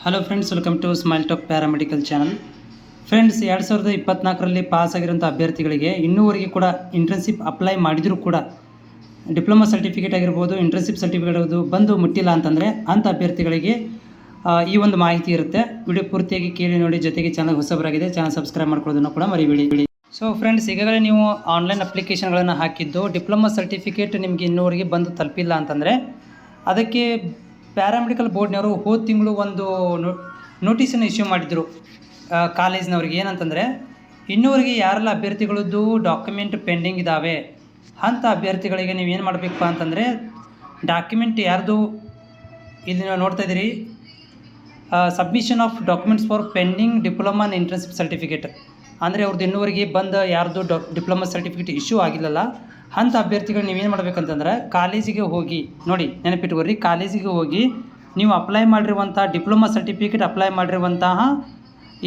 Hello friends, welcome to smile talk paramedical channel. Friends, 2024ರಲ್ಲಿ pass ಆಗಿರೋಂಥ ಅಭ್ಯರ್ಥಿಗಳಿಗೆ ಇನ್ನೂವರೆಗೆ ಕೂಡ ಇಂಟರ್ನ್ಶಿಪ್ ಅಪ್ಲೈ ಮಾಡಿದರೂ ಕೂಡ ಡಿಪ್ಲೊಮಾ ಸರ್ಟಿಫಿಕೇಟ್ ಆಗಿರ್ಬೋದು, ಇಂಟರ್ನ್ಶಿಪ್ ಸರ್ಟಿಫಿಕೇಟ್ ಅದು ಬಂದು ಮುಟ್ಟಿಲ್ಲ ಅಂತಂದರೆ ಅಂಥ ಅಭ್ಯರ್ಥಿಗಳಿಗೆ ಈ ಒಂದು ಮಾಹಿತಿ ಇರುತ್ತೆ. ವಿಡಿಯೋ ಪೂರ್ತಿಯಾಗಿ ಕೇಳಿ ನೋಡಿ. ಜೊತೆಗೆ ಚಾನಲ್ ಹೊಸಬರಾಗಿದೆ, ಚಾನಲ್ ಸಬ್ಸ್ಕ್ರೈಬ್ ಮಾಡ್ಕೊಳ್ಳೋದನ್ನು ಕೂಡ ಮರಿಬೇಡಿ. ಸೊ ಫ್ರೆಂಡ್ಸ್, ಈಗಾಗಲೇ ನೀವು ಆನ್ಲೈನ್ ಅಪ್ಲಿಕೇಶನ್ಗಳನ್ನು ಹಾಕಿದ್ದು ಡಿಪ್ಲೊಮಾ ಸರ್ಟಿಫಿಕೇಟ್ ನಿಮಗೆ ಇನ್ನೂವರೆಗೆ ಬಂದು ತಲುಪಿಲ್ಲ ಅಂತಂದರೆ ಅದಕ್ಕೆ ಪ್ಯಾರಾಮೆಡಿಕಲ್ ಬೋರ್ಡ್ನವರು ಹೋದ ತಿಂಗಳು ಒಂದು ನೋಟಿಸನ್ನು ಇಶ್ಯೂ ಮಾಡಿದರು ಕಾಲೇಜ್ನವ್ರಿಗೆ. ಏನಂತಂದರೆ, ಇನ್ನೂವರೆಗೆ ಯಾರೆಲ್ಲ ಅಭ್ಯರ್ಥಿಗಳದ್ದು ಡಾಕ್ಯುಮೆಂಟ್ ಪೆಂಡಿಂಗ್ ಇದ್ದಾವೆ ಅಂಥ ಅಭ್ಯರ್ಥಿಗಳಿಗೆ ನೀವು ಏನು ಮಾಡಬೇಕಪ್ಪ ಅಂತಂದರೆ, ಡಾಕ್ಯುಮೆಂಟ್ ಯಾರ್ದು ಇಲ್ಲಿ ನೀವು ನೋಡ್ತಾ ಇದ್ದೀರಿ, submission of documents for pending diploma and internship certificate ಅಂದರೆ ಅವ್ರದ್ದು ಇನ್ನೂವರೆಗೆ ಬಂದು ಯಾರ್ದು ಡಿಪ್ಲೊಮಾ ಸರ್ಟಿಫಿಕೇಟ್ ಇಶ್ಯೂ ಆಗಿಲ್ಲಲ್ಲ ಅಂಥ ಅಭ್ಯರ್ಥಿಗಳು ನೀವೇನು ಮಾಡಬೇಕಂತಂದ್ರೆ, ಕಾಲೇಜಿಗೆ ಹೋಗಿ ನೋಡಿ, ನೆನಪಿಟ್ಕೊಳ್ರಿ, ಕಾಲೇಜಿಗೆ ಹೋಗಿ ನೀವು ಅಪ್ಲೈ ಮಾಡಿರುವಂಥ ಡಿಪ್ಲೊಮಾ ಸರ್ಟಿಫಿಕೇಟ್ ಅಪ್ಲೈ ಮಾಡಿರುವಂತಹ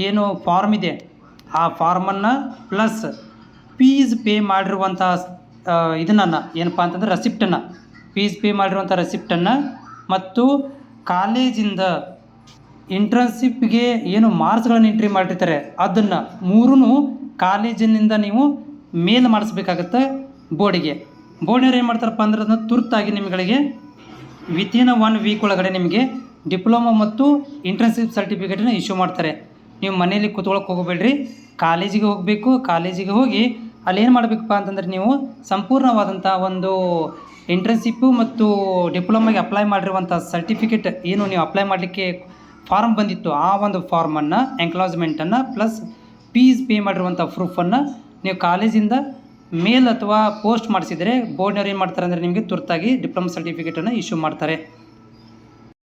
ಏನು ಫಾರ್ಮ್ ಇದೆ ಆ ಫಾರ್ಮನ್ನು ಪ್ಲಸ್ ಫೀಸ್ ಪೇ ಮಾಡಿರುವಂಥ ಇದನ್ನು ಏನಪ್ಪ ಅಂತಂದರೆ ರೆಸಿಪ್ಟನ್ನು, ಫೀಸ್ ಪೇ ಮಾಡಿರುವಂಥ ರೆಸಿಪ್ಟನ್ನು ಮತ್ತು ಕಾಲೇಜಿಂದ ಇಂಟರ್ನ್ಶಿಪ್ಗೆ ಏನು ಮಾರ್ಕ್ಸ್ಗಳನ್ನು ಎಂಟ್ರಿ ಮಾಡಿರ್ತಾರೆ ಅದನ್ನು ಮೂರೂ ಕಾಲೇಜಿನಿಂದ ನೀವು ಮೇಲ್ ಮಾಡಿಸ್ಬೇಕಾಗತ್ತೆ ಬೋರ್ಡಿಗೆ. ಬೋರ್ಡ್ನವ್ರು ಏನು ಮಾಡ್ತಾರಪ್ಪ ಅಂದ್ರೆ ಅದನ್ನು ತುರ್ತಾಗಿ ನಿಮಗೆ ವಿತಿನ್ 1 ವೀಕ್ ಒಳಗಡೆ ನಿಮಗೆ ಡಿಪ್ಲೊಮಾ ಮತ್ತು ಇಂಟರ್ನ್ಶಿಪ್ ಸರ್ಟಿಫಿಕೇಟನ್ನು ಇಶ್ಯೂ ಮಾಡ್ತಾರೆ. ನೀವು ಮನೆಯಲ್ಲಿ ಕೂತ್ಕೊಳ್ಳೋಕೆ ಹೋಗಬೇಡ್ರಿ, ಕಾಲೇಜಿಗೆ ಹೋಗಬೇಕು. ಕಾಲೇಜಿಗೆ ಹೋಗಿ ಅಲ್ಲಿ ಏನು ಮಾಡಬೇಕಪ್ಪ ಅಂತಂದರೆ, ನೀವು ಸಂಪೂರ್ಣವಾದಂಥ ಒಂದು ಇಂಟರ್ನ್ಶಿಪ್ಪು ಮತ್ತು ಡಿಪ್ಲೊಮಾಗೆ ಅಪ್ಲೈ ಮಾಡಿರುವಂಥ ಸರ್ಟಿಫಿಕೇಟ್ ಏನು ನೀವು ಅಪ್ಲೈ ಮಾಡಲಿಕ್ಕೆ ಫಾರ್ಮ್ ಬಂದಿತ್ತು ಆ ಒಂದು ಫಾರ್ಮನ್ನು, ಎಂಕ್ಲಾಜ್ಮೆಂಟನ್ನು ಪ್ಲಸ್ ಫೀಸ್ ಪೇ ಮಾಡಿರುವಂಥ ಪ್ರೂಫನ್ನು ನೀವು ಕಾಲೇಜಿಂದ ಮೇಲ್ ಅಥವಾ ಪೋಸ್ಟ್ ಮಾಡಿಸಿದರೆ ಬೋರ್ಡ್ನವ್ರು ಏನು ಮಾಡ್ತಾರೆ ಅಂದರೆ ನಿಮಗೆ ತುರ್ತಾಗಿ ಡಿಪ್ಲೊಮಾ ಸರ್ಟಿಫಿಕೇಟನ್ನು ಇಶ್ಯೂ ಮಾಡ್ತಾರೆ.